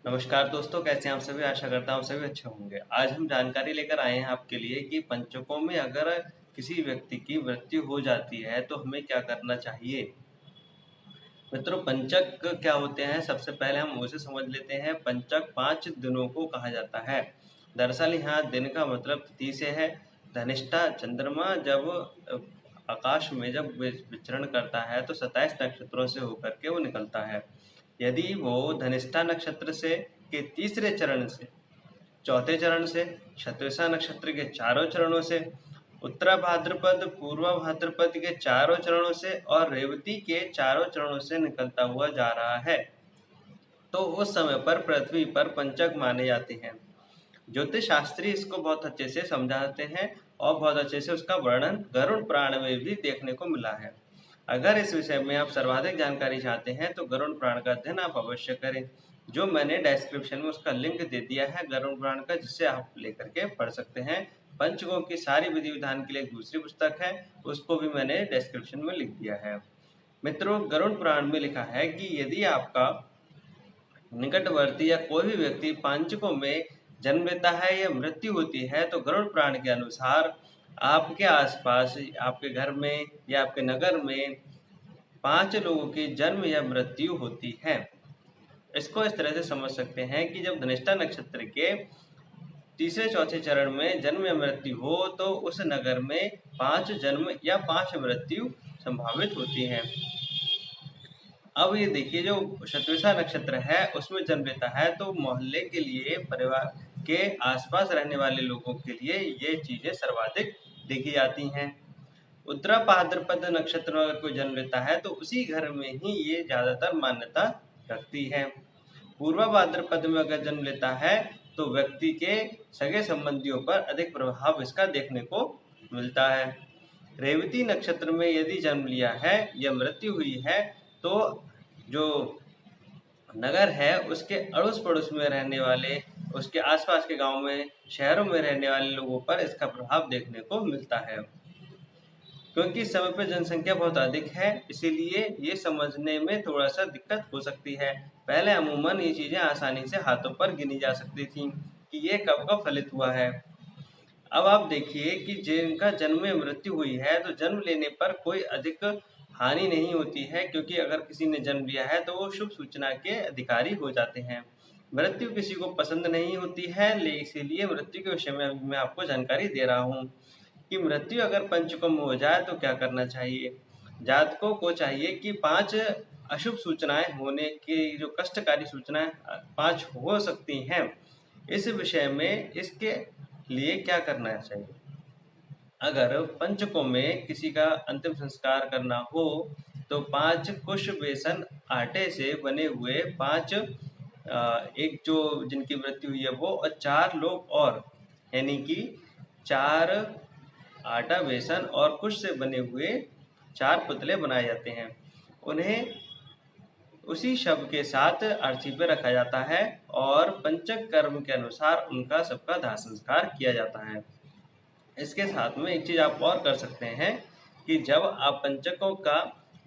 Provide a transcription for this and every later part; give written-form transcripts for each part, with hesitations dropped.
नमस्कार दोस्तों, कैसे हैं आप सभी। आशा करता हूँ सभी अच्छे होंगे। आज हम जानकारी लेकर आए हैं आपके लिए कि पंचकों में अगर किसी व्यक्ति की मृत्यु हो जाती है तो हमें क्या करना चाहिए। मित्रों, पंचक क्या होते हैं, सबसे पहले हम उसे समझ लेते हैं। पंचक 5 दिनों को कहा जाता है। दरअसल यहाँ दिन का मतलब तिथि से है। धनिष्ठा चंद्रमा जब आकाश में जब विचरण करता है तो 27 नक्षत्रों से होकर के वो निकलता है। यदि वो धनिष्ठा नक्षत्र से के तीसरे चरण से, चौथे चरण से, शतविषा नक्षत्र के चारों चरणों से, उत्तरा भाद्रपद, पूर्वा भाद्रपद के चारों चरणों से और रेवती के चारों चरणों से निकलता हुआ जा रहा है तो उस समय पर पृथ्वी पर पंचक माने जाते हैं। ज्योतिष शास्त्री इसको बहुत अच्छे से समझाते हैं और बहुत अच्छे से उसका वर्णन गरुड़ पुराण में भी देखने को मिला है। अगर इस विषय में आप सर्वाधिक जानकारी चाहते हैं तो गरुड़ पुराण का अध्ययन आप अवश्य करें, जो मैंने डिस्क्रिप्शन में उसका लिंक दे दिया है गरुड़ पुराण का, जिससे आप लेकर के पढ़ सकते हैं। पंचकों की सारी विधि विधान के लिए एक दूसरी पुस्तक है, उसको भी मैंने डिस्क्रिप्शन में लिख दिया है। मित्रों, गरुड़ पुराण में लिखा है कि यदि आपका निकटवर्ती या कोई भी व्यक्ति पांचकों में जन्म लेता है या मृत्यु होती है तो गरुड़ पुराण के अनुसार आपके आसपास, आपके घर में या आपके नगर में 5 लोगों की जन्म या मृत्यु होती है। इसको इस तरह से समझ सकते हैं कि जब धनिष्ठा नक्षत्र के तीसरे चौथे चरण में जन्म या मृत्यु हो तो उस नगर में 5 जन्म या 5 मृत्यु संभावित होती है। अब ये देखिए, जो शतविषा नक्षत्र है उसमें जन्म लेता है तो मोहल्ले के लिए, परिवार के आसपास रहने वाले लोगों के लिए ये चीजें सर्वाधिक देखी जाती हैं। उत्तरा भाद्रपद नक्षत्र में अगर कोई जन्म लेता है तो उसी घर में ही ये ज्यादातर मान्यता रखती है। पूर्वा भाद्रपद में अगर जन्म लेता है तो व्यक्ति के सगे संबंधियों पर अधिक प्रभाव इसका देखने को मिलता है। रेवती नक्षत्र में यदि जन्म लिया है या मृत्यु हुई है तो जो नगर है उसके अड़ोस पड़ोस में रहने वाले, उसके आसपास के गांव में, शहरों में रहने वाले लोगों पर इसका प्रभाव देखने को मिलता है। क्योंकि इस समय पर जनसंख्या बहुत अधिक है, इसीलिए ये समझने में थोड़ा सा दिक्कत हो सकती है। पहले अमूमन ये चीजें आसानी से हाथों पर गिनी जा सकती थी कि ये कब कब फलित हुआ है। अब आप देखिए कि जिनका जन्म में मृत्यु हुई है तो जन्म लेने पर कोई अधिक हानि नहीं होती है, क्योंकि अगर किसी ने जन्म लिया है तो वो शुभ सूचना के अधिकारी हो जाते हैं। मृत्यु किसी को पसंद नहीं होती है, इसीलिए मृत्यु के विषय में मैं आपको जानकारी दे रहा हूँ कि मृत्यु अगर पंचकों में हो जाए तो क्या करना चाहिए। जातकों को चाहिए कि 5 अशुभ सूचनाएं होने की, जो कष्टकारी सूचनाएं 5 हो सकती हैं, इस विषय में इसके लिए क्या करना चाहिए। अगर पंचकों में किसी का अंतिम संस्कार करना हो तो 5 कुश बेसन आटे से बने हुए 5, एक जो जिनकी मृत्यु हुई है वो और 4 लोग और, यानी कि 4 आटा, बेसन और कुश से बने हुए 4 पुतले बनाए जाते हैं। उन्हें उसी शव के साथ अर्थी पर रखा जाता है और पंचक कर्म के अनुसार उनका सबका दाह संस्कार किया जाता है। इसके साथ में एक चीज आप और कर सकते हैं कि जब आप पंचकों का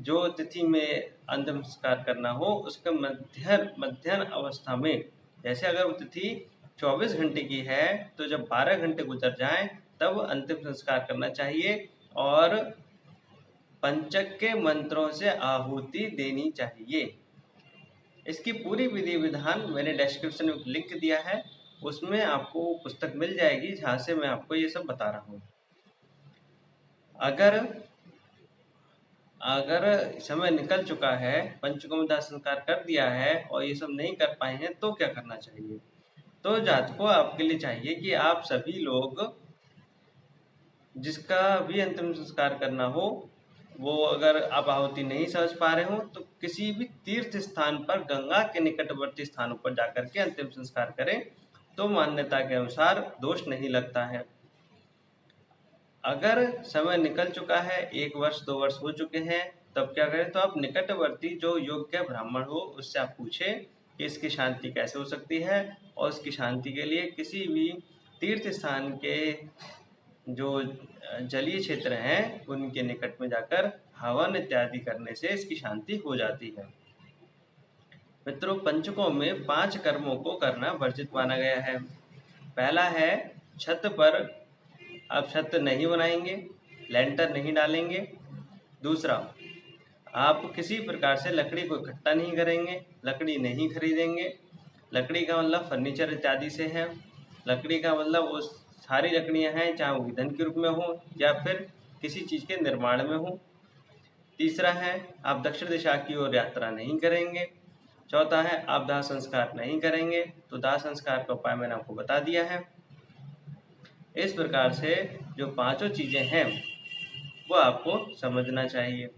जो तिथि में अंतिम संस्कार करना हो उसका मध्याह्न अवस्था में, जैसे अगर वो तिथि 24 घंटे की है तो जब 12 घंटे गुजर जाएं तब अंतिम संस्कार करना चाहिए और पंचक के मंत्रों से आहुति देनी चाहिए। इसकी पूरी विधि विधान मैंने डिस्क्रिप्शन में लिंक दिया है, उसमें आपको पुस्तक मिल जाएगी जहाँ से मैं आपको ये सब बता रहा हूँ। अगर अगर समय निकल चुका है, पंचकों में दाह संस्कार कर दिया है और ये सब नहीं कर पाए हैं तो क्या करना चाहिए। तो जातकों, आपके लिए चाहिए कि आप सभी लोग जिसका भी अंतिम संस्कार करना हो, वो अगर आप आहुति नहीं समझ पा रहे हो तो किसी भी तीर्थ स्थान पर, गंगा के निकटवर्ती स्थानों पर जाकर के अंतिम संस्कार करें तो मान्यता के अनुसार दोष नहीं लगता है। अगर समय निकल चुका है, 1 वर्ष 2 वर्ष हो चुके हैं, तब क्या करें, तो आप निकटवर्ती जो योग्य ब्राह्मण हो उससे आप पूछें कि इसकी शांति कैसे हो सकती है, और इसकी शांति के लिए किसी भी तीर्थ स्थान के जो जलीय क्षेत्र हैं उनके निकट में जाकर हवन इत्यादि करने से इसकी शांति हो जाती है। मित्रों, पंचकों में 5 कर्मों को करना वर्जित माना गया है। पहला है छत पर आप छत नहीं बनाएंगे, लेंटर नहीं डालेंगे। दूसरा, आप किसी प्रकार से लकड़ी को इकट्ठा नहीं करेंगे, लकड़ी नहीं खरीदेंगे। लकड़ी का मतलब फर्नीचर इत्यादि से है। लकड़ी का मतलब वो सारी लकड़ियां हैं, चाहे वो ईंधन के रूप में हो या फिर किसी चीज़ के निर्माण में हो। तीसरा है आप दक्षिण दिशा की ओर यात्रा नहीं करेंगे। चौथा है आप दाह संस्कार नहीं करेंगे। तो दाह संस्कार का उपाय मैंने आपको बता दिया है। इस प्रकार से जो 5 चीज़ें हैं वो आपको समझना चाहिए।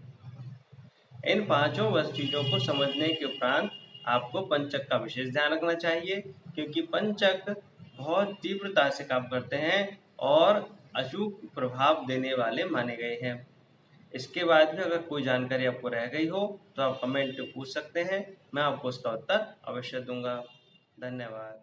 इन 5 चीज़ों को समझने के उपरांत आपको पंचक का विशेष ध्यान रखना चाहिए, क्योंकि पंचक बहुत तीव्रता से काम करते हैं और अचूक प्रभाव देने वाले माने गए हैं। इसके बाद भी अगर कोई जानकारी आपको रह गई हो तो आप कमेंट में पूछ सकते हैं, मैं आपको उसका उत्तर अवश्य दूंगा। धन्यवाद।